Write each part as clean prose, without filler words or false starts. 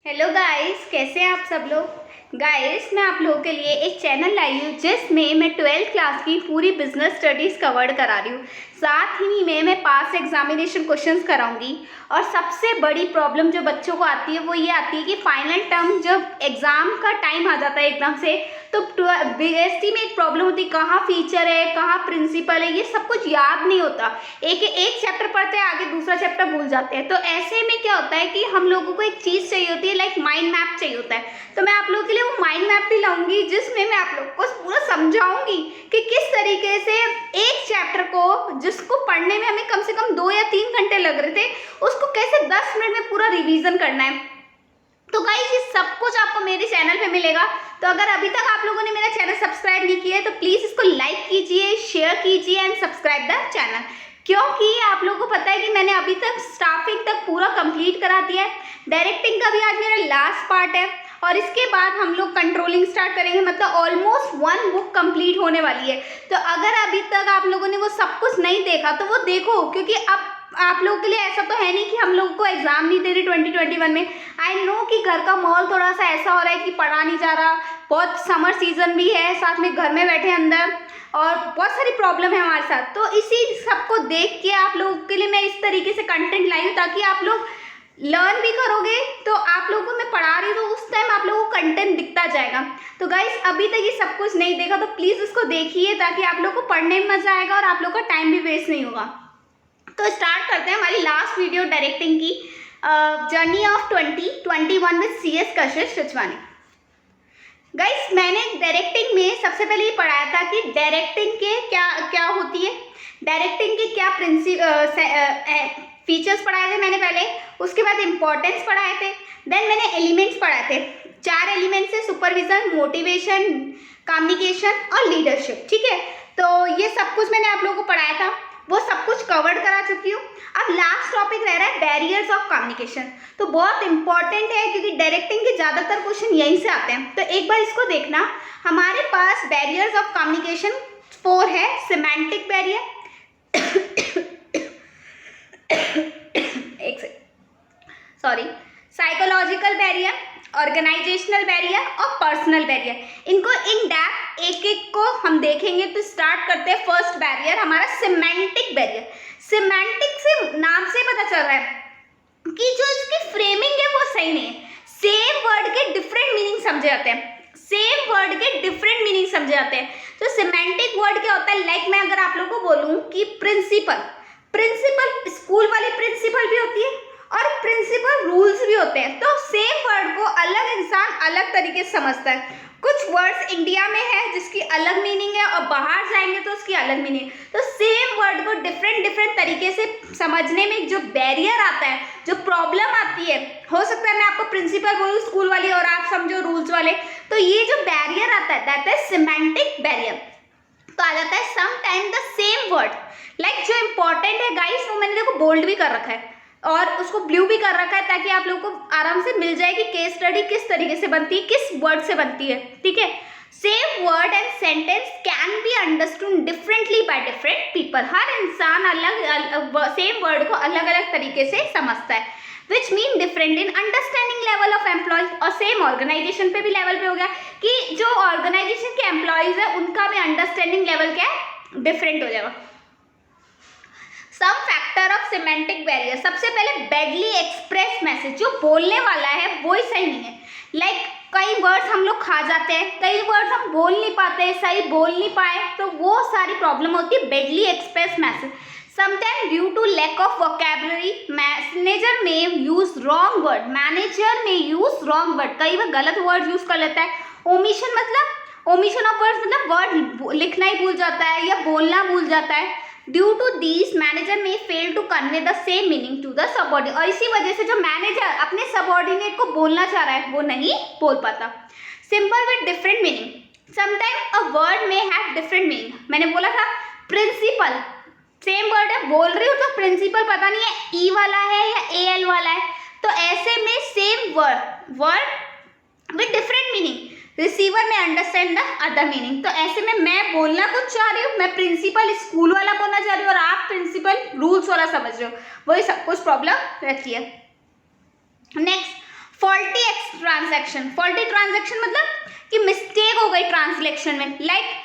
Hello guys, कैसे हैं आप सब लोग। गाइस, मैं आप लोगों के लिए एक चैनल लाई हूँ जिसमें मैं 12th क्लास की पूरी बिजनेस स्टडीज़ कवर करा रही हूँ। साथ ही में मैं पास एग्जामिनेशन क्वेश्चंस कराऊंगी। और सबसे बड़ी प्रॉब्लम जो बच्चों को आती है वो ये आती है कि फाइनल टर्म जब एग्ज़ाम का टाइम आ जाता है एकदम से, तो बीएसटी में एक प्रॉब्लम होती है, कहाँ फीचर है, कहाँ प्रिंसिपल है, ये सब कुछ याद नहीं होता। एक चैप्टर पढ़ते हैं, आगे दूसरा चैप्टर भूल जाते हैं। तो ऐसे में क्या होता है कि हम लोगों को एक चीज़ चाहिए होती है, लाइक माइंड मैप चाहिए होता है। तो मैं आप लोगों के लिए वो माइंड मैप भी लाऊंगी जिसमें मैं आप लोगों को पूरा समझाऊंगी कि किस तरीके से एक चैप्टर को, जिसको पढ़ने में हमें कम से कम 2 या 3 घंटे लग रहे थे, उसको कैसे 10 मिनट में पूरा रिवीजन करना है। तो गाइस, ये सब कुछ आपको मेरे चैनल पे मिलेगा। तो अगर अभी तक आप लोगों ने मेरा चैनल सब्सक्राइब नहीं किया है तो प्लीज इसको लाइक कीजिए, शेयर कीजिए एंड सब्सक्राइब द चैनल। क्योंकि आप लोगों को पता है कि मैंने अभी तक स्टाफिंग तक पूरा कंप्लीट करा दिया है। डायरेक्टिंग का भी आज मेरा लास्ट पार्ट है और इसके बाद हम लोग कंट्रोलिंग स्टार्ट करेंगे, मतलब ऑलमोस्ट 1 बुक कंप्लीट होने वाली है। तो अगर अभी तक आप लोगों ने वो सब कुछ नहीं देखा तो वो देखो, क्योंकि अब आप लोगों के लिए ऐसा तो है नहीं कि हम लोग को एग्जाम नहीं दे रही 2021 में। आई नो कि घर का माहौल थोड़ा सा ऐसा हो रहा है कि पढ़ा नहीं जा रहा, बहुत समर सीजन भी है, साथ में घर में बैठे अंदर और बहुत सारी प्रॉब्लम है हमारे साथ। तो इसी सबको देख के आप लोगों के लिए मैं इस तरीके से कंटेंट लाई हूँ ताकि आप लोग लर्न भी करोगे। तो आप लोगों को मैं पढ़ा रही हूँ तो उस टाइम आप लोगों को कंटेंट दिखता जाएगा। तो गाइस, अभी तक ये सब कुछ नहीं देखा तो प्लीज़ इसको देखिए ताकि आप लोग को पढ़ने में मजा आएगा और आप लोग का टाइम भी वेस्ट नहीं होगा। तो स्टार्ट करते हैं हमारी लास्ट वीडियो डायरेक्टिंग की, journey of 2021 with CS Kashish शिचवानी। Guys, मैंने डायरेक्टिंग में सबसे पहले ये पढ़ाया था कि डायरेक्टिंग के क्या क्या होती है, डायरेक्टिंग के क्या फीचर्स पढ़ाए थे मैंने पहले। उसके बाद इंपॉर्टेंस पढ़ाए थे, देन मैंने एलिमेंट्स पढ़ाए थे। 4 एलिमेंट्स है, सुपरविजन, मोटिवेशन, कम्युनिकेशन और लीडरशिप। ठीक है, तो ये सब कुछ मैंने आप लोगों को पढ़ाया था, वो सब कुछ कवर करा चुकी हूँ। अब लास्ट टॉपिक रह रहा है बैरियर्स ऑफ कम्युनिकेशन। तो बहुत इंपॉर्टेंट है क्योंकि डायरेक्टिंग के ज़्यादातर क्वेश्चन यहीं से आते हैं। तो एक बार इसको देखना, हमारे पास बैरियर्स ऑफ कम्युनिकेशन 4 है। सिमेंटिक बैरियर एक second, sorry, psychological barrier, organisational barrier और पर्सनल बैरियर। इनको इन डेप्थ एक एक को हम देखेंगे। तो स्टार्ट करते हैं फर्स्ट बैरियर, हमारा सिमेंटिक बैरियर। सिमेंटिक से नाम से पता चल रहा है कि जो इसकी फ्रेमिंग है वो सही नहीं है। सेम वर्ड के डिफरेंट मीनिंग समझे जाते हैं, सेम वर्ड के डिफरेंट मीनिंग समझे जाते हैं। तो सिमेंटिक वर्ड क्या होता है, लाइक मैं अगर आप लोगों को बोलूं कि प्रिंसिपल, प्रिंसिपल स्कूल वाली प्रिंसिपल भी होती है और प्रिंसिपल रूल्स भी होते हैं। तो सेम वर्ड को अलग इंसान अलग तरीके से समझता है। कुछ वर्ड्स इंडिया में है जिसकी अलग मीनिंग है और बाहर जाएंगे तो उसकी अलग मीनिंग है। तो सेम वर्ड को डिफरेंट डिफरेंट तरीके से समझने में जो बैरियर आता है, जो प्रॉब्लम आती है, हो सकता है मैं आपको प्रिंसिपल बोलूँ स्कूल वाली और आप समझो रूल्स वाले। तो ये जो बैरियर आता है दैट इज सिमेंटिक बैरियर। तो आ जाता है sometime the same word, like जो इंपॉर्टेंट है गाइस वो मैंने देखो बोल्ड भी कर रखा है और उसको ब्लू भी कर रखा है ताकि आप लोगों को आराम से मिल जाए कि केस स्टडी किस तरीके से बनती है, किस वर्ड से बनती है। ठीक है, same word and sentence can be understood differently by different people. हर इंसान अलग सेम वर्ड को अलग अलग तरीके से समझता है, which mean different in understanding level of employees. और सेम ऑर्गेनाइजेशन पे भी लेवल पे हो गया कि जो ऑर्गेनाइजेशन के एम्प्लॉयज है उनका भी अंडरस्टैंडिंग लेवल क्या है, डिफरेंट हो जाएगा। Some factor of semantic barrier, सबसे पहले बैडली एक्सप्रेस मैसेज, जो बोलने वाला है वो ही सही नहीं है। लाइक कई वर्ड्स हम लोग खा जाते हैं, कई वर्ड्स हम बोल नहीं पाते, सही बोल नहीं पाए, तो वो सारी प्रॉब्लम होती है badly express message. Sometime due to lack of vocabulary manager may use wrong word, manager may use wrong word, कई बार गलत वर्ड यूज कर लेता है। ओमिशन मतलब ओमिशन ऑफ वर्ड्स मतलब वर्ड लिखना ही भूल जाता है या बोलना भूल जाता है। Due to this manager may fail to convey the same meaning to the subordinate, और इसी वजह से जो मैनेजर अपने सबऑर्डिनेट को बोलना चाह रहा है वो नहीं बोल पाता। Simple with different meaning, sometime a word में हैव डिफरेंट मीनिंग। मैंने बोला था प्रिंसिपल, सेम वर्ड है, बोल रही हूँ तो प्रिंसिपल पता नहीं है ई वाला है या AL वाला है। तो ऐसे में same word with different meaning, receiver में अंडरस्टैंड द अदर मीनिंग। तो ऐसे में मैं बोलना कुछ चाह रही हूँ, मैं प्रिंसिपल स्कूल वाला बोलना चाह रही हूँ और आप प्रिंसिपल रूल्स वाला समझ रहे हो, वही सब कुछ प्रॉब्लम रहती है। Next, faulty transaction, faulty transaction मतलब कि मिस्टेक हो गई ट्रांसलेशन में, लाइक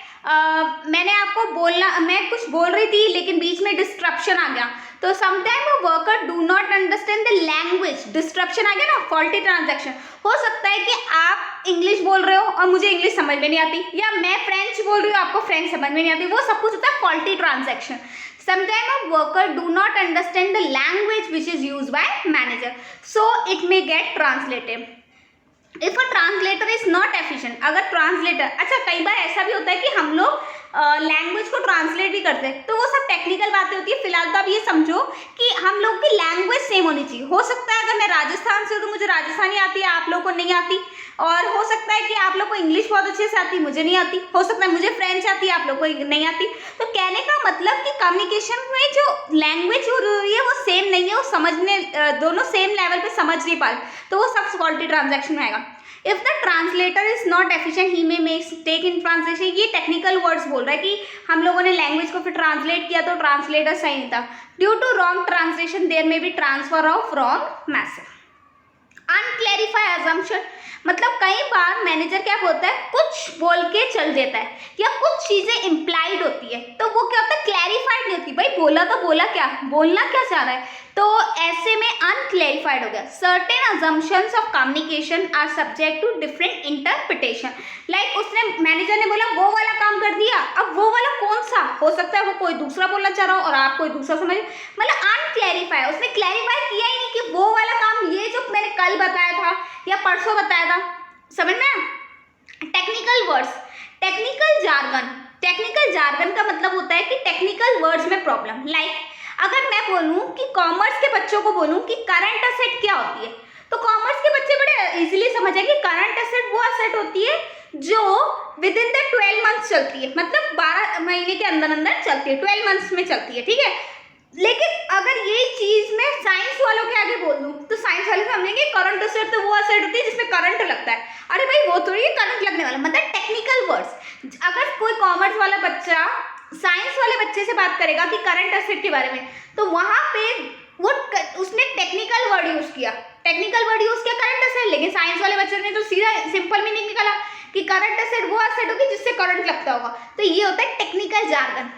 मैंने आपको मैं कुछ बोल रही थी लेकिन बीच में डिस्ट्रप्शन आ गया, तो sometime a worker do not understand the language, disruption आ गया ना, फॉल्टी ट्रांजैक्शन। हो सकता है कि आप इंग्लिश बोल रहे हो और मुझे इंग्लिश समझ में नहीं आती, या मैं फ्रेंच बोल रही हूँ आपको फ्रेंच समझ में नहीं आती, वो सब कुछ होता है faulty transaction. Sometimes a worker do not understand the language which is used by manager, so it may get translated. If a translator is not efficient, अगर ट्रांसलेटर, अच्छा कई बार ऐसा भी होता है कि हम लोग लैंग्वेज को ट्रांसलेट भी करते हैं, तो वो सब टेक्निकल बातें होती है। फिलहाल तो आप ये समझो कि हम लोग की लैंग्वेज सेम होनी चाहिए। हो सकता है अगर मैं राजस्थान से हूँ तो मुझे राजस्थानी आती है, आप लोगों को नहीं आती, और हो सकता है कि आप लोग को इंग्लिश बहुत अच्छे से आती, मुझे नहीं आती, हो सकता है मुझे फ्रेंच आती है, आप लोग को नहीं आती। तो कहने का मतलब कि कम्युनिकेशन में जो लैंग्वेज हो रही है वो सेम नहीं है, वो समझने दोनों सेम लेवल पे समझ नहीं पा रहे, तो वो सब फॉल्टी ट्रांजैक्शन में आएगा। If the translator is not efficient he may mistake in translation, ये टेक्निकल वर्ड्स बोल रहा है कि हम लोगों ने लैंग्वेज को फिर ट्रांसलेट किया तो ट्रांसलेटर सही नहीं था। Due to wrong translation there may be transfer of wrong message. Unclarify assumption मतलब कई बार मैनेजर क्या बोलता है, कुछ बोल के चल देता है या कुछ चीजें इम्प्लाइड होती है, तो वो क्या होता है, क्लैरिफाइड नहीं होती। भाई बोला तो बोला क्या, बोलना क्या चाह रहा है, तो ऐसे में अनक्लैरिफाइड हो गया। Certain assumptions of communication are subject to different interpretation. Like उसने मैनेजर ने बोला वो वाला काम कर दिया, अब वो वाला कौन सा, हो सकता है वो कोई दूसरा बोलना चाह रहा हो और आप कोई दूसरा समझ, मतलब अनक्लैरिफाई, उसने क्लैरिफाई किया ही नहीं कि वो वाला काम ये जो मैंने कल बताया था या परसों बताया था, समझ में। Technical words, technical jargon, technical jargon का मतलब होता है कि टेक्निकल वर्ड्स में प्रॉब्लम। लाइक अगर मैं बोलूं कि कॉमर्स के बच्चों को बोलूं कि करंट असेट क्या होती है, तो कॉमर्स के बच्चे बड़े इजीली समझ जाएंगे करंट असेट वो असेट होती है जो विद इन द 12 मंथ्स चलती है, मतलब 12 महीने के अंदर अंदर चलती है, 12 मंथ्स में चलती है, ठीक है। लेकिन अगर यही चीज मैं साइंस वालों के आगे बोल दूं तो साइंस वाले समझेंगे करंट असेट तो वो असेट होती है जिसमें करंट लगता है। अरे भाई वो थोड़ी करंट लगने वाला, मतलब टेक्निकल वर्ड्स। अगर कोई कॉमर्स वाला बच्चा साइंस वाले बच्चे से बात करेगा कि करंट असेट के बारे में, तो वहां पे वो उसने टेक्निकल वर्ड यूज किया, टेक्निकल वर्ड यूज किया करंट असेट, लेकिन साइंस वाले बच्चे ने तो सीधा सिंपल मीनिंग निकाला कि करंट असेट वो असेट होगी जिससे करंट लगता होगा। तो ये होता है technical jargon.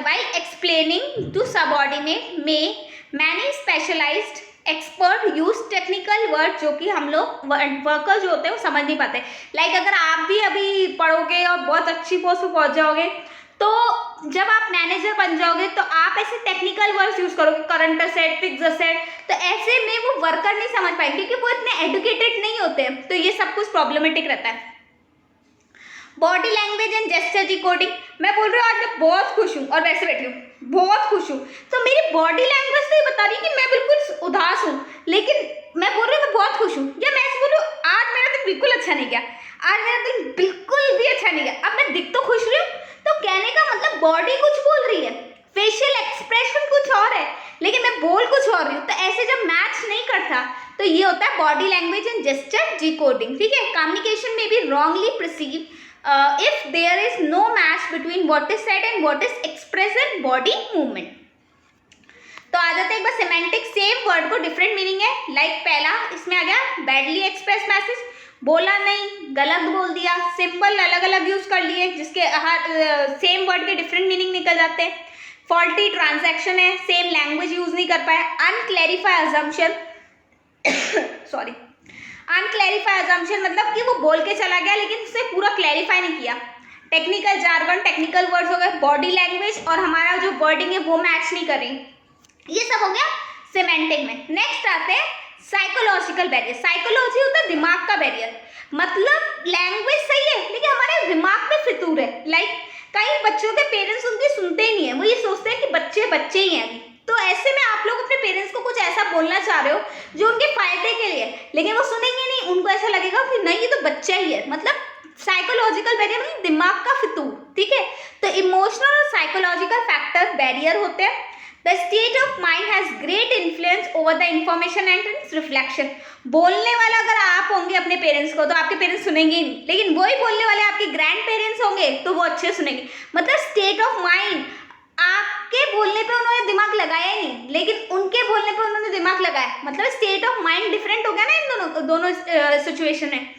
while explaining to subordinate many specialized expert use technical word जो कि हम लोग वर्कर जो होते हैं वो समझ नहीं पाते। लाइक अगर आप भी अभी पढ़ोगे और बहुत अच्छी पोस्ट पे पहुंच जाओगे, तो जब आप मैनेजर बन जाओगे तो आप ऐसे टेक्निकल वर्ड्स यूज करोगे, करंट असेट, फिक्स असेट, तो ऐसे में वो वर्कर नहीं समझ पाएंगे क्योंकि वो इतने एडुकेटेड नहीं होते, तो ये सब कुछ प्रॉब्लमेटिक रहता है। Body language and gesture decoding, मैं बोल रही हूँ आज मैं बहुत खुश हूँ और वैसे बैठी हूँ, बहुत खुश हूँ, तो मेरी बॉडी लैंग्वेज तो ये बता रही है कि मैं बिल्कुल उदास हूँ, लेकिन मैं बोल रही हूँ मैं बहुत खुश हूँ, या मैं ऐसे बोल रही हूँ आज मेरा दिन बिल्कुल अच्छा नहीं गया, आज मेरा दिन बिल्कुल भी अच्छा नहीं गया। अब मैं दिख तो खुश रही हूँ, तो कहने का मतलब बॉडी कुछ बोल रही है, फेशियल एक्सप्रेशन कुछ और है, लेकिन मैं बोल कुछ और रही हूँ, तो ऐसे जब मैच नहीं करता तो ये होता है body language and gesture decoding, ठीक है। कम्युनिकेशन में भी wrongly perceive if there is no match between what is said and what is expressed in body movement। तो आ जाते हैं एक बार सिमेंटिक, सेम वर्ड को डिफरेंट मीनिंग है। लाइक पहला इसमें आ गया बैडली एक्सप्रेस मैसेज, बोला नहीं, गलत बोल दिया, सिंबल अलग अलग यूज कर लिए जिसके हर सेम वर्ड के डिफरेंट मीनिंग निकल जाते हैं। फॉल्टी ट्रांजैक्शन है, सेम लैंग्वेज यूज नहीं कर पाए। अनक्लैरिफाई अजम्पशन सॉरी, अनक्लैरिफाई अजम्पशन मतलब कि वो बोल के चला गया लेकिन उसने पूरा क्लैरिफाई नहीं किया। टेक्निकल जार्गन, टेक्निकल वर्ड्स हो गए, बॉडी लैंग्वेज और हमारा जो वर्डिंग है वो मैच नहीं कर रही, ये सब हो गया सिमेंटिक में। नेक्स्ट आते हैं साइकोलॉजिकल बैरियर। साइकोलॉजी होता है दिमाग का बैरियर, मतलब लैंग्वेज सही है लेकिन हमारे दिमाग में फितूर है। लाइक कई बच्चों के पेरेंट्स उनकी सुनते ही नहीं है, वो ये सोचते हैं कि बच्चे बच्चे ही हैं अभी, तो ऐसे में आप लोग अपने पेरेंट्स को कुछ ऐसा बोलना चाह रहे हो जो उनके फायदे के लिए, लेकिन वो सुनेंगे नहीं, उनको ऐसा लगेगा कि नहीं ये तो बच्चा ही है, मतलब साइकोलॉजिकल बैरियर मतलब दिमाग का फितूर, ठीक है। तो इमोशनल और साइकोलॉजिकल फैक्टर बैरियर होते हैं। The state of mind has great influence over the information and it's reflection. बोलने वाला अगर आप होंगे अपने पेरेंट्स को तो आपके पेरेंट्स सुनेंगे ही नहीं, लेकिन वही बोलने वाले आपके ग्रैंड पेरेंट्स होंगे तो वो अच्छे सुनेंगे। मतलब स्टेट ऑफ माइंड आपके आपके बोलने पे उन्होंने दिमाग लगाया ही नहीं, लेकिन उनके बोलने पे उन्होंने दिमाग लगाया, मतलब स्टेट ऑफ माइंड डिफरेंट हो गया ना इन दोनों सिचुएशन में।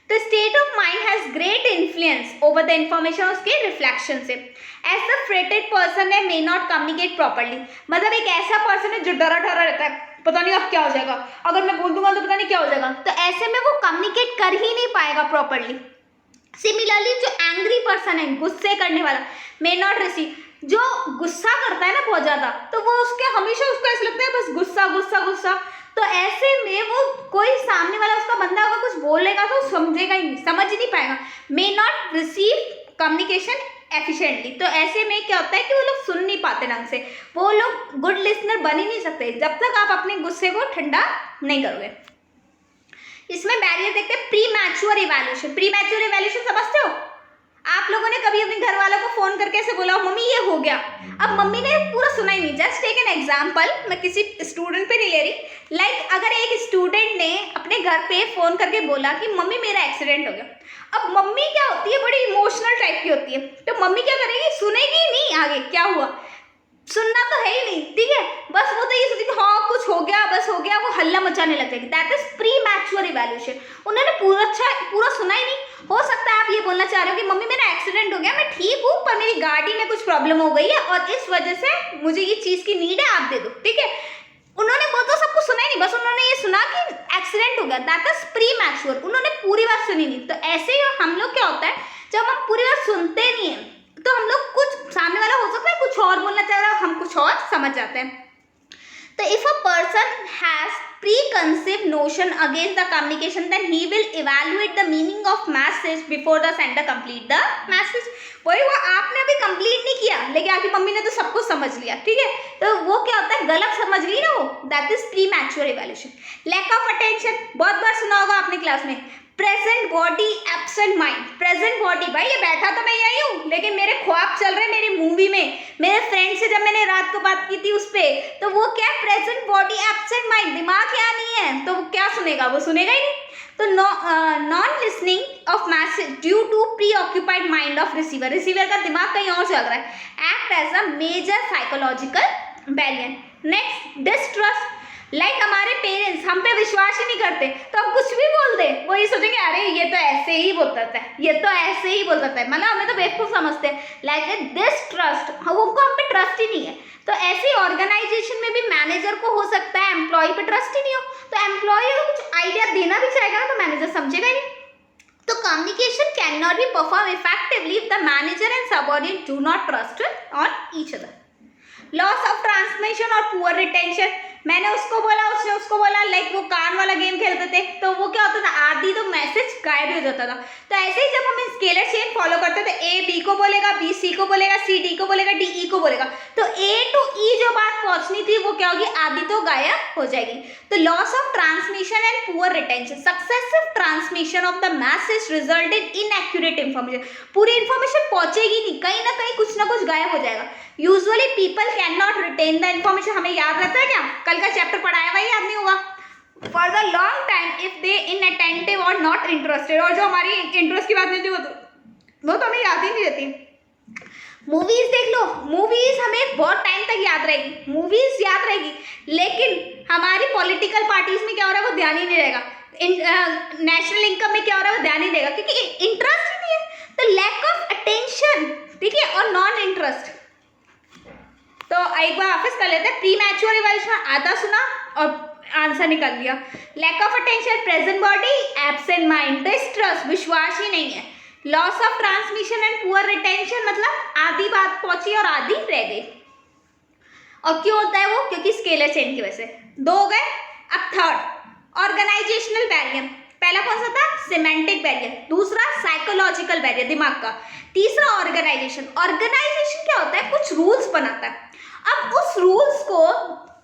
तो state of mind has great influence over the information उसके रिफ्लेक्शन से। एज द फ्रेटेड पर्सन है मे नॉट कम्युनिकेट प्रॉपरली, मतलब एक ऐसा पर्सन है जो डरा डरा रहता है, पता नहीं अब क्या हो जाएगा, अगर मैं बोल दूंगा तो पता नहीं क्या हो जाएगा, तो ऐसे में वो कम्युनिकेट कर ही नहीं पाएगा प्रॉपरली। सिमिलरली जो एंग्री पर्सन है, गुस्से करने वाला, मे नॉट रिसीव, जो गुस्सा करता है ना बहुत ज्यादा, तो वो उसके हमेशा उसको ऐसा लगता है बस गुस्सा गुस्सा गुस्सा, तो ऐसे में वो कोई सामने वाला उसका बंदा अगर कुछ बोलेगा तो समझेगा ही नहीं, समझ ही नहीं पाएगा। May not receive communication efficiently, तो ऐसे में क्या होता है कि वो लोग सुन नहीं पाते ढंग से, वो लोग गुड लिसनर बन ही नहीं सकते जब तक आप अपने गुस्से को ठंडा नहीं करोगे। इसमें बैरियर देखते हैं pre mature evaluation. Pre mature evaluation समझते हो? आप लोगों ने कभी अपने घर वालों को फोन करके ऐसे बोला मम्मी ये हो गया, अब मम्मी ने पूरा सुना ही नहीं। जस्ट टेक एन एग्जांपल, मैं किसी स्टूडेंट पे नहीं ले रही, लाइक अगर एक स्टूडेंट ने अपने घर पे फोन करके बोला कि मम्मी मेरा एक्सीडेंट हो गया, अब मम्मी क्या होती है, बड़ी इमोशनल टाइप की होती है, तो मम्मी क्या करेगी, सुनेगी नहीं आगे क्या हुआ, सुनना तो है ही नहीं, ठीक है, बस वो तो ये सोचती हाँ कुछ हो गया बस हो गया, वो हल्ला मचाने लगेगी। That is premature evaluation. उन्होंने पूरा सुना ही नहीं। हो सकता है आप ये बोलना चाह रहे हो कि मम्मी मेरा एक्सीडेंट हो गया, मैं ठीक हूँ पर मेरी गाड़ी में कुछ प्रॉब्लम हो गई है और इस वजह से मुझे ये चीज़ की नीड है, आप दे दो, ठीक है। उन्होंने वो तो सब कुछ सुना ही नहीं, बस उन्होंने ये सुना कि एक्सीडेंट हो गया, दैट इज प्री मैच्योर, उन्होंने पूरी बात सुनी नहीं। तो ऐसे ही हम लोग क्या होता है, जब हम पूरी बात सुनते नहीं है तो हम लोग कुछ, सामने वाला हो सकता है कुछ और बोलना चाह रहा है, हम कुछ और समझ जाते हैं। तो if a person has preconceived notion against the communication, then he will evaluate the meaning of message before the sender complete the message. वही वो आपने अभी कंप्लीट नहीं किया, लेकिन आपकी मम्मी ने तो सब कुछ समझ लिया, ठीक है, तो वो क्या होता है, गलत समझ गई ना वो, that is premature evaluation. Lack of attention, बहुत बार सुना होगा आपने क्लास में, present body absent mind. Present body, भाई ये बैठा तो मैं यही हूँ, लेकिन मेरे ख्वाब चल रहे हैं मेरी मूवी में, मेरे फ्रेंड से जब मैंने रात को बात की थी उस पर, तो वो क्या, प्रेजेंट बॉडी एब्सेंट माइंड, दिमाग यहाँ नहीं है, तो वो क्या सुनेगा, वो सुनेगा ही नहीं। तो non listening of message due to preoccupied mind of receiver, receiver का दिमाग कहीं और चल रहा है, act as a major psychological barrier. Next, distrust, like हमारे पेरेंट्स हम पे विश्वास ही नहीं करते, तो हम कुछ भी बोल दे, वो ये सोचेंगे अरे ये तो ऐसे ही बोलता था, ये तो ऐसे ही बोलता था, मतलब हमें तो बेवकूफ़ समझते हैं। लाइक डिस्ट्रस्ट, उनको हम पे ट्रस्ट ही नहीं है। तो ऐसे ऑर्गेनाइजेशन में भी मैनेजर को हो सकता है एम्प्लॉय पे ट्रस्ट ही नहीं हो, तो एम्प्लॉय को कुछ आइडिया देना भी चाहेगा ना तो मैनेजर समझेगा ही नहीं। तो communication can not be perform effectively if the manager and subordinate do not trust on each other. Loss of transmission और पुअर रिटेंशन, मैंने उसको बोला उसने उसको बोला, लाइक वो कान वाला गेम खेलते थे, तो वो क्या होता था, आधी तो मैसेज गायब हो जाता था। तो ऐसे ही जब हम स्केलर चेन फॉलो करते थे, ए बी को बोलेगा, बी सी को बोलेगा, सी डी को बोलेगा, डी ई को बोलेगा, तो ए टू ई जो बात पहुंचनी थी वो क्या होगी, आधी तो गायब हो जाएगी। तो loss of transmission and poor retention, successive transmission of the message resulted in accurate information, पूरी इन्फॉर्मेशन पहुंचेगी नहीं, कहीं ना कुछ गायब हो जाएगा। Usually people can not retain the information, हमें याद रहता है क्या, कल का चैप्टर पढ़ाया हुआ याद नहीं होगा, for the long time if they inattentive और नॉट इंटरेस्टेड, और जो हमारी इंटरेस्ट की बात नहीं थी वो तो हमें याद ही नहीं रहती। मूवीज देख लो, मूवीज हमें बहुत टाइम तक याद रहेगी, मूवीज याद रहेगी, लेकिन हमारी पॉलिटिकल पार्टीज में क्या हो रहा है वो ध्यान ही नहीं रहेगा, नेशनल इनकम में क्या हो रहा है वो ध्यान ही रहेगा, क्योंकि इंटरेस्ट ही नहीं है। तो लैक ऑफ अटेंशन, ठीक है, और नॉन इंटरेस्ट। तो एक बार वापस कर लेते हैं, प्री मैच्योर इवैल्यूएशन आधा सुना और आंसर निकल लिया। Lack of attention, present body absent mind, distrust, विश्वास ही नहीं है। Loss of transmission and poor retention, मतलब आधी बात पहुंची और आधी रह गई। और क्यों होता है वो, क्योंकि स्केलर चेन की वजह से। दो हो गए, अब थर्ड ऑर्गेनाइजेशनल बैरियर। पहला कौन सा था, सिमेंटिक बैरियर, दूसरा साइकोलॉजिकल बैरियर, दिमाग का, तीसरा ऑर्गेनाइजेशन। ऑर्गेनाइजेशन क्या होता है, कुछ रूल्स बनाता है, अब उस रूल्स को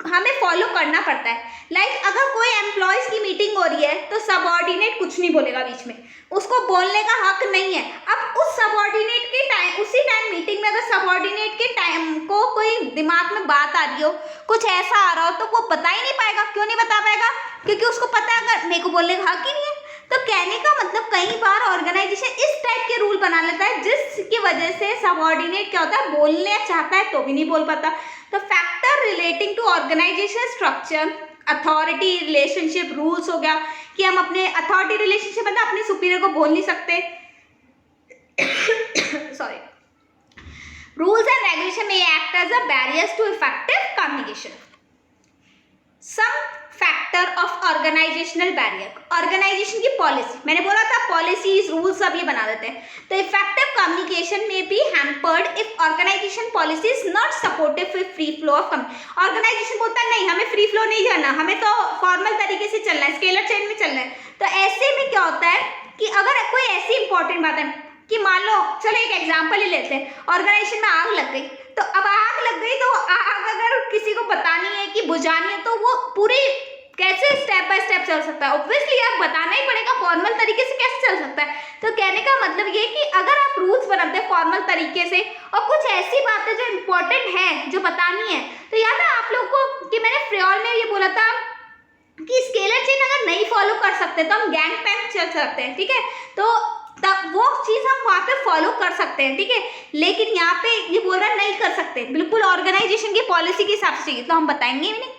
हमें फॉलो करना पड़ता है। लाइक अगर कोई एम्प्लॉयज की मीटिंग हो रही है तो सबऑर्डिनेट कुछ नहीं बोलेगा बीच में, उसको बोलने का हक नहीं है। अब उस सबऑर्डिनेट के टाइम, उसी टाइम मीटिंग में अगर सबऑर्डिनेट के टाइम को कोई दिमाग में बात आ रही हो, कुछ ऐसा आ रहा हो, तो वो बता ही नहीं पाएगा। क्यों नहीं बता पाएगा, क्योंकि उसको पता है अगर मेरे को बोलने का हक ही नहीं है। तो कहने का मतलब कई बार ऑर्गेनाइजेशन इस टाइप के रूल बना लेता है जिसकी वजह से सबऑर्डिनेट क्या होता है, बोलने चाहता है तो भी नहीं बोल पाता। तो factor relating to organization structure, authority relationship, rules हो गया कि हम अपने अथॉरिटी रिलेशनशिप मतलब अपने सुपीरियर को बोल नहीं सकते sorry. Rules and regulation may act as a barriers to effective communication. Some factor of organizational barrier, organization की पॉलिसी, मैंने बोला था पॉलिसीज रूल्स सब ये बना देते हैं। तो effective communication may be hampered if organization policy is not supportive with free flow of organization बोलता है नहीं हमें फ्री फ्लो नहीं करना, हमें तो फॉर्मल तरीके से चलना है, स्केलर चेन में चलना है। तो ऐसे में क्या होता है कि अगर कोई ऐसी इंपॉर्टेंट बात है कि मान लो, चलो एक एग्जांपल ही लेते हैं, ऑर्गेनाइजेशन में आग लग गई, तो अब आग लग गई तो आग अगर किसी को बतानी है कि बुझानी है तो वो पूरी कैसे स्टेप बाय स्टेप चल सकता है, ऑब्वियसली आप बताना ही पड़ेगा, फॉर्मल तरीके से कैसे चल सकता है। तो कहने का मतलब ये कि अगर आप रूल्स बनाते हैं फॉर्मल तरीके से और कुछ ऐसी बातें जो इम्पोर्टेंट है जो बतानी है, तो याद है आप लोग को कि मैंने फ्रियोल में ये बोला था कि स्केलर चेन अगर नहीं फॉलो कर सकते तो हम गैंग पैंग चल सकते हैं, ठीक है, तो तब वो चीज़ हम वहाँ पे फॉलो कर सकते हैं, ठीक है। लेकिन यहाँ पे ये बोल रहा है नहीं कर सकते, बिल्कुल ऑर्गेनाइजेशन की पॉलिसी के हिसाब से चाहिए, तो हम बताएंगे भी नहीं,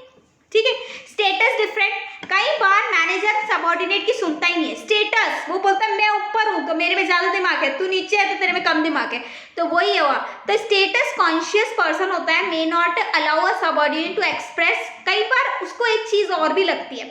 ठीक है। स्टेटस डिफरेंट, कई बार मैनेजर सबऑर्डिनेट की सुनता ही नहीं है। स्टेटस, वो बोलता है मैं ऊपर हूँ तो मेरे में ज़्यादा दिमाग है, तू नीचे है तो तेरे में कम दिमाग है, तो वही हुआ। तो स्टेटस कॉन्शियस पर्सन होता है, may not allow a subordinate to express, कई बार उसको एक चीज़ और भी लगती है,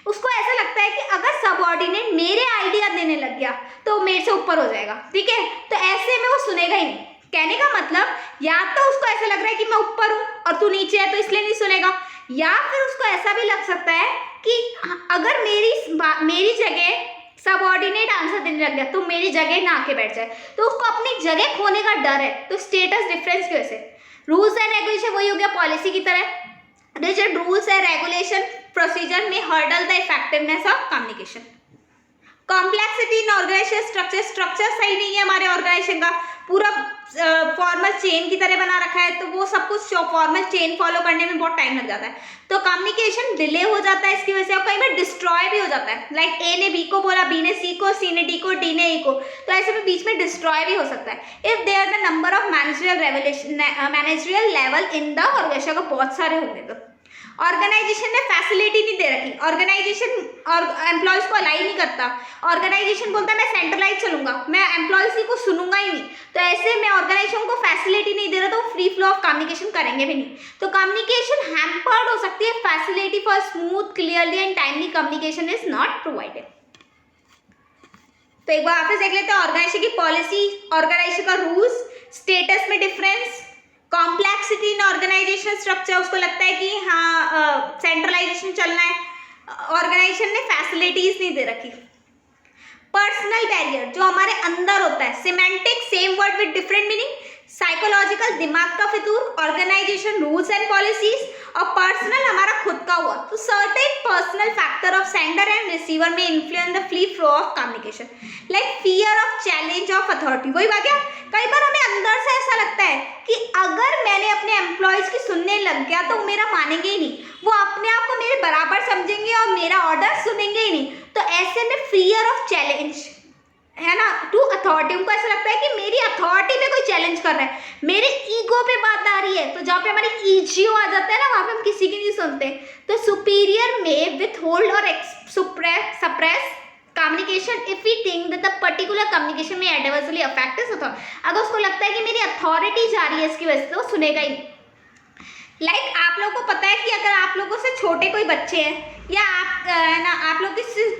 उसको ऐसा लगता है कि अगर सबऑर्डिनेट मेरे आइडिया देने लग गया तो मेरे से ऊपर हो जाएगा, ठीक है, तो ऐसे में वो सुनेगा ही नहीं। कहने का मतलब या तो उसको ऐसा लग रहा है कि मैं ऊपर हूँ और तू नीचे है तो इसलिए नहीं सुनेगा, या फिर उसको ऐसा भी लग सकता है कि अगर मेरी जगह सबऑर्डिनेट आंसर देने लग गया तो मेरी जगह ना आके बैठ जाए, तो उसको अपनी जगह खोने का डर है। तो स्टेटस डिफरेंस की वजह से रूल्स एंड रेगुलेशन वही हो गया पॉलिसी की तरह, rigid rules and regulation procedure में hurdle the effectiveness of communication. Complexity in organisation structure, structure सही नहीं है हमारे ऑर्गेनाइजेशन का, पूरा फॉर्मल चेन की तरह बना रखा है, तो वो सब कुछ फॉर्मल चेन फॉलो करने में बहुत टाइम लग जाता है, तो कम्युनिकेशन डिले हो जाता है इसकी वजह से, और कई बार डिस्ट्रॉय भी हो जाता है। लाइक ए ने बी को बोला, बी ने सी को, सी ने डी को, डी ने ए को, तो ऐसे में बीच में डिस्ट्रॉय भी हो सकता है। If there the number of managerial level in the organization, को बहुत सारे होंगे तो ऑर्गेनाइजेशन ने फैसिलिटी नहीं दे रखी, ऑर्गेनाइजेशन और एम्प्लॉयज़ को अलाइ नहीं करता, ऑर्गेनाइजेशन बोलता है मैं सेंट्रलाइज चलूंगा, मैं एम्प्लॉयज़ को सुनूंगा ही नहीं, तो ऐसे में ऑर्गेनाइजेशन को फैसिलिटी नहीं दे रहा तो फ्री फ्लो ऑफ कम्युनिकेशन करेंगे भी नहीं, तो कम्युनिकेशन हैम्पर्ड हो सकती है, facility for smooth clearly and timely communication is not provided. तो एक बार वापस देख लेते हैं, ऑर्गेनाइजेशन की पॉलिसी, ऑर्गेनाइजेशन का रूल्स, स्टेटस में difference, complexity in organisation structure, उसको लगता है कि हाँ सेंट्रलाइजेशन चलना है, ऑर्गेनाइजेशन ने फैसिलिटीज नहीं दे रखी। पर्सनल बैरियर जो हमारे अंदर होता है, semantic same word with different meaning, psychological दिमाग का फितूर, ऑर्गेनाइजेशन रूल्स एंड पॉलिसीज, और पर्सनल हमारा खुद का हुआ। तो certain personal factor of sender and receiver may influence the free flow of communication, like fear of challenge of authority. वही बात है, कई बार हमें अंदर से ऐसा लगता है कि अगर मैंने अपने एम्प्लॉयज़ की सुनने लग गया तो मेरा मानेंगे ही नहीं, वो अपने आप को मेरे बराबर समझेंगे और मेरा ऑर्डर सुनेंगे ही नहीं, तो ऐसे में फियर ऑफ चैलेंज है ना टू अथॉरिटी, उनको ऐसा लगता है कि मेरी अथॉरिटी में कोई चैलेंज कर रहा है, मेरे ईगो पे बात आ रही है, तो जहाँ पे हमारी ईजीओ आ जाता है ना वहाँ पे हम किसी की नहीं सुनते। तो सुपीरियर में विथ होल्ड और suppress communication if we think that the particular communication may adversely affect is authority, अगर उसको लगता है कि मेरी अथॉरिटी जा रही है इसकी वजह से, वो सुनेगा ही नहीं। लाइक आप लोगों को पता है कि अगर आप लोगों से छोटे कोई बच्चे हैं या आप है ना, आप लोग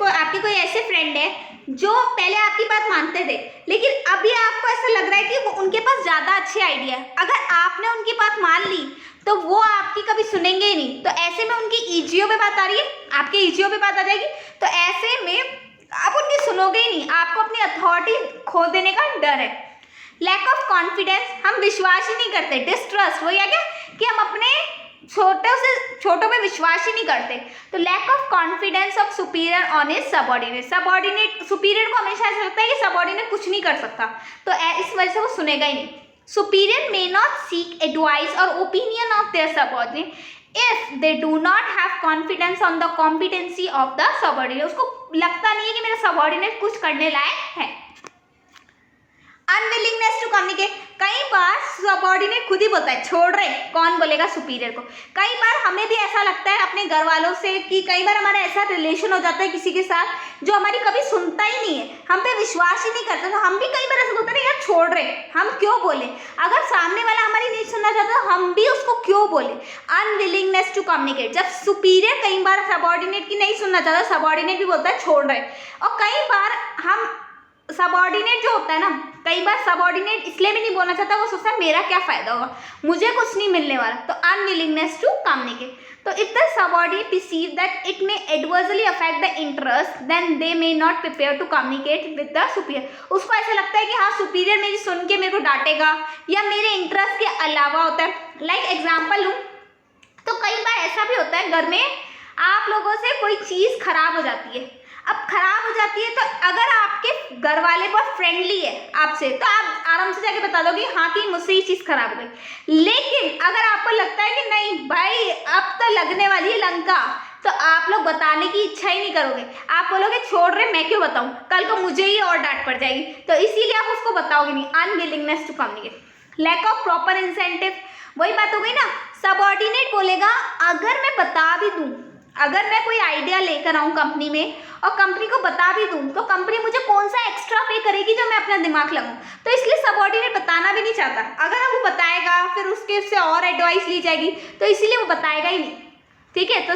आपके कोई ऐसे फ्रेंड है जो पहले आपकी बात मानते थे, लेकिन अभी आपको ऐसा लग रहा है कि वो उनके पास ज़्यादा अच्छे आइडिया है, अगर आपने उनकी बात मान ली तो वो आपकी कभी सुनेंगे ही नहीं, तो ऐसे में उनकी ईजीओ पे बात आ रही है, आपके ईजीओ पे बात आ जाएगी, तो ऐसे में आप उनकी सुनोगे ही नहीं, आपको अपनी अथॉरिटी खो देने का डर है। लैक ऑफ कॉन्फिडेंस, हम विश्वास ही नहीं करते, डिस्ट्रस्ट, वही है क्या कि हम अपने छोटों पे विश्वास ही नहीं करते। तो lack of confidence of superior on his subordinate, superior को हमेशा ऐसा लगता है कि सबऑर्डिनेट कुछ नहीं कर सकता, तो इस वजह से वो सुनेगा ही नहीं। Superior may not seek advice और opinion of their subordinate if they do not have confidence on the competency of the subordinate, उसको लगता नहीं है कि मेरा सबऑर्डिनेट कुछ करने लायक है। अनविलिंगनेस टू कम्युनिकेट, कई बार सबऑर्डिनेट खुद ही बोलता है छोड़ रहे, कौन बोलेगा सुपीरियर को। कई बार हमें भी ऐसा लगता है अपने घर वालों से कि कई बार हमारा ऐसा रिलेशन हो जाता है किसी के साथ जो हमारी कभी सुनता ही नहीं है, हम पे विश्वास ही नहीं करता, तो हम भी कई बार ऐसा होता है यार छोड़ रहे, हम क्यों बोले। अगर सामने वाला हमारी नहीं सुनना चाहता तो हम भी उसको क्यों बोले। अनविलिंगनेस टू कम्युनिकेट, जब सुपीरियर कई बार सबऑर्डिनेट की नहीं सुनना चाहता, सबऑर्डिनेट भी बोलता है छोड़ रहे। और कई बार हम सबऑर्डिनेट जो होता है ना, कई बार सबऑर्डिनेट इसलिए भी नहीं बोलना चाहता, वो सोचता है मेरा क्या फायदा होगा, मुझे कुछ नहीं मिलने वाला, तो अनविलिंगनेस टू कम्युनिकेट। तो if the subordinate perceive that it may adversely affect the interest then they may not prepare to communicate with the superior, उसको ऐसा लगता है कि हाँ सुपीरियर मेरी सुन के मेरे को डांटेगा या मेरे इंटरेस्ट के अलावा होता है। लाइक एग्जाम्पल लूँ तो कई बार ऐसा भी होता है घर में आप लोगों से कोई चीज़ खराब हो जाती है, अब खराब हो जाती है तो अगर आपके घर वाले बहुत फ्रेंडली है आपसे तो आप आराम से जाके बता दोगे हाँ कि मुझसे ये चीज़ खराब हो गई। लेकिन अगर आपको लगता है कि नहीं भाई अब तो लगने वाली है लंका, तो आप लोग बताने की इच्छा ही नहीं करोगे, आप बोलोगे छोड़ रहे मैं क्यों बताऊं, कल को मुझे ही और डांट पड़ जाएगी, तो इसीलिए आप उसको बताओगे नहीं। Unwillingness to communicate, lack of proper incentive, वही बात हो गई ना, सबऑर्डिनेट बोलेगा अगर मैं बता भी दूं, अगर मैं कोई आइडिया लेकर आऊँ कंपनी में और कंपनी को बता भी दूँ तो कंपनी मुझे कौन सा एक्स्ट्रा पे करेगी जो मैं अपना दिमाग लगाऊँ, तो इसलिए सबऑर्डिनेट बताना भी नहीं चाहता। अगर वो बताएगा फिर उसके से और एडवाइस ली जाएगी, तो इसीलिए वो बताएगा ही नहीं। ठीक है, तो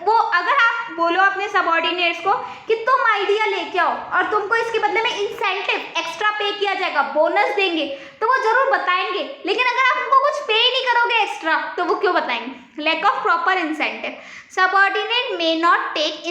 वो अगर आप बोलो अपने सबऑर्डिनेट्स को कि तुम आइडिया लेके आओ और तुमको इसके बदले में इंसेंटिव एक्स्ट्रा पे किया जाएगा, बोनस देंगे, तो वो जरूर बताएंगे। लेकिन अगर आप उनको कुछ पे ही नहीं करोगे एक्स्ट्रा तो वो क्यों बताएंगे। Lack of proper incentive, subordinate may not take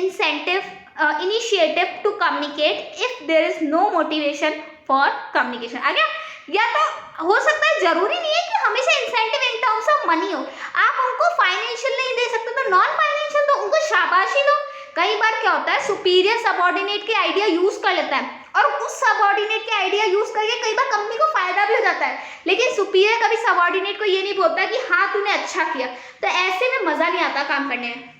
initiative to communicate if there is no motivation for communication. आ गया, या तो हो सकता है जरूरी नहीं है कि हमेशा incentive in terms of money हो, आप उनको फाइनेंशियल नहीं दे सकते तो नॉन फाइनेंशियल तो उनको शाबाशी दो। कई बार क्या होता है सुपीरियर सबऑर्डिनेट के आइडिया यूज कर लेता है और उस सबऑर्डिनेट के आइडिया यूज करके कई बार कंपनी को फायदा भी हो जाता है, लेकिन सुपीरियर कभी सबऑर्डिनेट को ये नहीं बोलता कि हाँ तूने अच्छा किया, तो ऐसे में मजा नहीं आता काम करने में।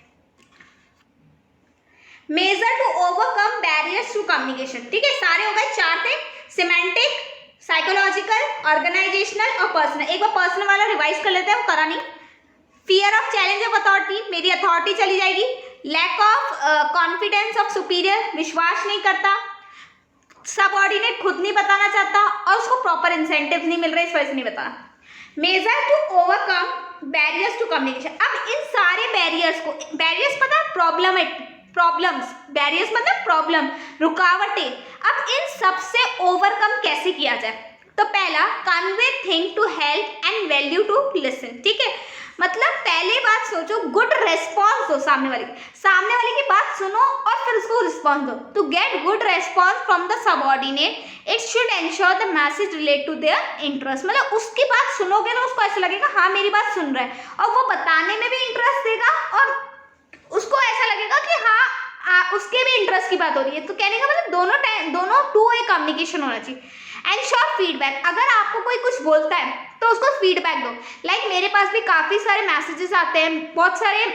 Measure to overcome barriers to communication, ठीक है सारे हो गए, चार थे, सिमेंटिक, साइकोलॉजिकल, ऑर्गेनाइजेशनल और पर्सनल। एक बार पर्सनल वाला रिवाइज कर लेते हैं, वो करा नहीं। Fear of challenge of authority, मेरी अथॉरिटी चली जाएगी। Lack of confidence of superior, विश्वास नहीं करता, सबऑर्डिनेट खुद नहीं बताना चाहता और उसको प्रॉपर इंसेंटिव नहीं मिल रहे इस वजह से नहीं बताना। Measure to overcome barriers to communication, अब इन सारे बैरियर्स को, बैरियर्स पता है प्रॉब्लम्स, बैरियर्स मतलब प्रॉब्लम, रुकावटें, अब इन सबसे ओवरकम कैसे किया जाए। तो पहला, convey thing to help and value to listen, ठीक है, मतलब पहले बात सोचो, गुड रेस्पॉन्स दो सामने वाले की बात सुनो और फिर उसको रिस्पॉन्स दो। To get good response from the subordinate it should ensure the message relate to their interest, मतलब उसकी बात सुनोगे तो उसको ऐसा लगेगा हाँ मेरी बात सुन रहा है, और वो बताने में भी इंटरेस्ट देगा और उसको ऐसा लगेगा कि हाँ उसके भी इंटरेस्ट की बात हो रही है। तो कहने का मतलब दोनों टू वे कम्युनिकेशन होना चाहिए। एंड शॉर्ट फीडबैक, अगर आपको कोई कुछ बोलता है तो उसको फीडबैक दो। लाइक मेरे पास भी काफ़ी सारे मैसेजेस आते हैं, बहुत सारे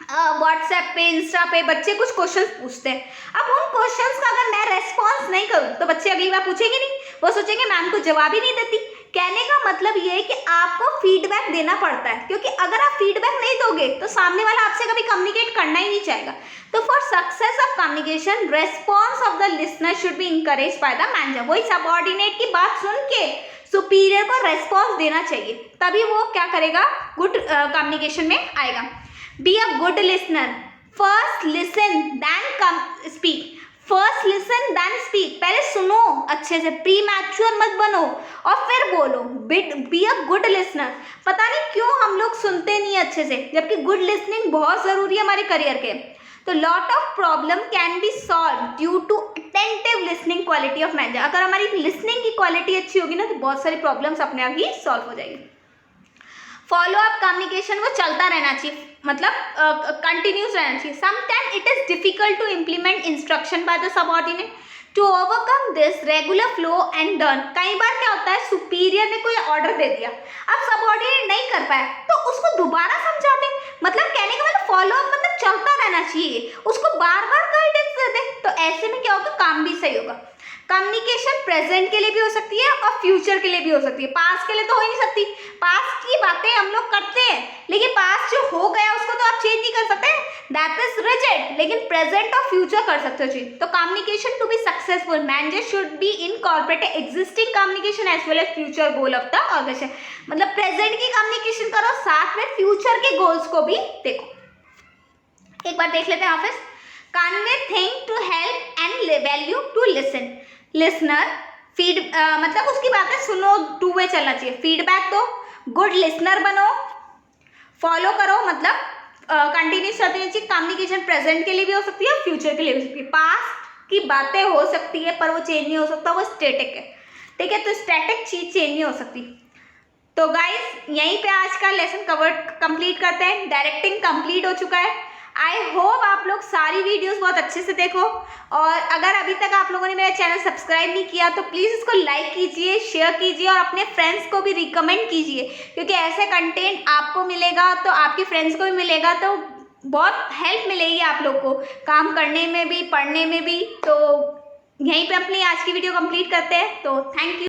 व्हाट्सएप पे, इंस्टा पे बच्चे कुछ क्वेश्चंस पूछते हैं। अब उन क्वेश्चंस का अगर मैं रेस्पॉन्स नहीं करूँ तो बच्चे अगली बार पूछेंगे नहीं, वो सोचेंगे मैम को जवाब ही नहीं देती। कहने का मतलब ये है कि आपको फीडबैक देना पड़ता है, क्योंकि अगर आप फीडबैक नहीं दोगे तो सामने वाला आपसे कभी कम्युनिकेट करना ही नहीं चाहेगा। तो for success of communication response of the listener should be encourage by the manager, वही सबऑर्डिनेट की बात सुन के सुपीरियर को रेस्पॉन्स देना चाहिए, तभी वो क्या करेगा, गुड कम्युनिकेशन में आएगा। Be a good listener, first listen then speak, first listen then speak, पहले सुनो अच्छे से, प्री मैच्योर मत बनो और फिर बोलो। बी अ गुड लिसनर, पता नहीं क्यों हम लोग सुनते नहीं अच्छे से, जबकि गुड लिसनिंग बहुत ज़रूरी है हमारे करियर के। तो lot of problem can be solve due to attentive listening quality of manager, अगर हमारी लिसनिंग की क्वालिटी अच्छी होगी ना तो बहुत सारी प्रॉब्लम्स अपने आप ही सॉल्व हो जाएगी। फॉलो अप कम्युनिकेशन वो चलता रहना चाहिए, मतलब कंटिन्यूस रहना चाहिए। Sometime it is difficult to implement instruction by the subordinate, to overcome this regular flow and done. कई बार क्या होता है सुपीरियर ने कोई ऑर्डर दे दिया, अब सबऑर्डिनेट नहीं कर पाया तो उसको दोबारा समझा दें, मतलब कहने का मतलब फॉलो अप मतलब चलता रहना चाहिए, उसको बार बार गाइडेंस दे दे, तो ऐसे में क्या होगा, काम भी सही होगा। कम्युनिकेशन प्रेजेंट के लिए भी हो सकती है और फ्यूचर के लिए भी हो सकती है, पास्ट के लिए तो हो ही नहीं सकती। पास्ट की बातें हम लोग करते हैं, लेकिन पास्ट जो हो गया उसको तो आप चेंज नहीं कर सकते, दैट इज रिजिड, लेकिन प्रेजेंट और फ्यूचर कर सकते हो चेंज। तो communication to be successful manager should be incorporate existing communication as well as future goal of the organization, मतलब प्रेजेंट की कम्युनिकेशन करो, साथ में फ्यूचर के गोल्स को भी देखो। एक बार देख लेते हैं office. Convey thing to help and value to listen, listener मतलब उसकी बातें सुनो, टू वे चलना चाहिए, फीडबैक दो, गुड लिसनर बनो, फॉलो करो, मतलब कंटिन्यूस चलती रहनी चाहिए। कम्युनिकेशन प्रेजेंट के लिए भी हो सकती है, फ्यूचर के लिए भी हो सकती है। पास्ट की बातें हो सकती है पर वो चेंज नहीं हो सकता, वो स्टैटिक है, ठीक है, तो स्टैटिक चीज चेंज नहीं हो सकती। तो गाइस यहीं पे आज का लेसन कंप्लीट करते हैं, डायरेक्टिंग कंप्लीट हो चुका है। आई होप आप लोग सारी वीडियोस बहुत अच्छे से देखो, और अगर अभी तक आप लोगों ने मेरा चैनल सब्सक्राइब नहीं किया तो प्लीज़ इसको लाइक कीजिए, शेयर कीजिए और अपने फ्रेंड्स को भी रिकमेंड कीजिए, क्योंकि ऐसे कंटेंट आपको मिलेगा तो आपके फ्रेंड्स को भी मिलेगा, तो बहुत हेल्प मिलेगी आप लोग को काम करने में भी, पढ़ने में भी। तो यहीं पे अपनी आज की वीडियो कंप्लीट करते हैं, तो थैंक यू।